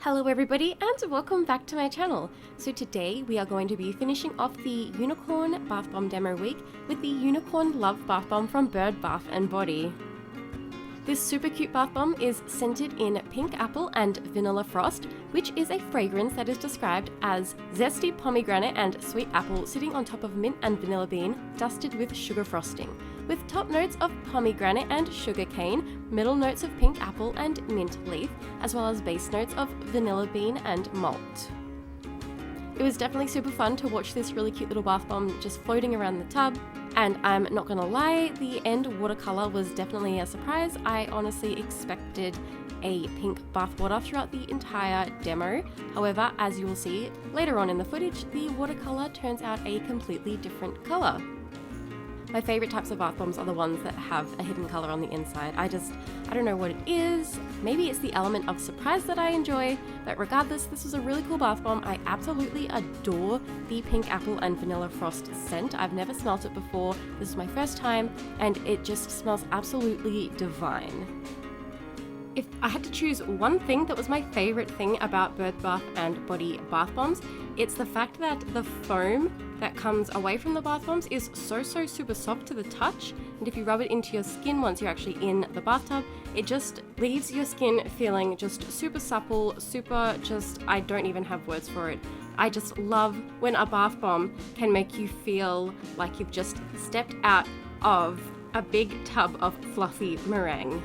Hello everybody and welcome back to my channel. So today we are going to be finishing off the Unicorn Bath Bomb Demo Week with the Unicorn Love Bath Bomb from Bird Bath & Body. This super cute bath bomb is scented in pink apple and vanilla frost, which is a fragrance that is described as zesty pomegranate and sweet apple sitting on top of mint and vanilla bean, dusted with sugar frosting, with top notes of pomegranate and sugar cane, middle notes of pink apple and mint leaf, as well as base notes of vanilla bean and malt. It was definitely super fun to watch this really cute little bath bomb just floating around the tub. And I'm not gonna lie, the end watercolor was definitely a surprise. I honestly expected a pink bath water throughout the entire demo. However, as you will see later on in the footage, the watercolor turns out a completely different color. My favorite types of bath bombs are the ones that have a hidden color on the inside. I don't know what it is. Maybe it's the element of surprise that I enjoy, but regardless, this was a really cool bath bomb. I absolutely adore the pink apple and vanilla frost scent. I've never smelt it before. This is my first time, and it just smells absolutely divine. If I had to choose one thing that was my favorite thing about Bird Bath & Body bath bombs, it's the fact that the foam that comes away from the bath bombs is so super soft to the touch, and if you rub it into your skin once you're actually in the bathtub, it just leaves your skin feeling just super supple, I don't even have words for it. I just love when a bath bomb can make you feel like you've just stepped out of a big tub of fluffy meringue.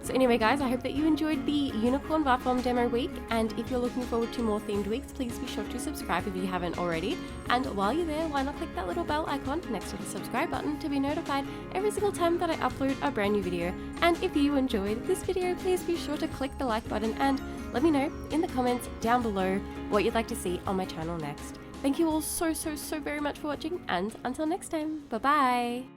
So anyway guys, I hope that you enjoyed the Unicorn Bath Bomb Demo Week, and if you're looking forward to more themed weeks, please be sure to subscribe if you haven't already. And while you're there, why not click that little bell icon next to the subscribe button to be notified every single time that I upload a brand new video. And if you enjoyed this video, please be sure to click the like button and let me know in the comments down below what you'd like to see on my channel next. Thank you all so very much for watching, and until next time, bye bye!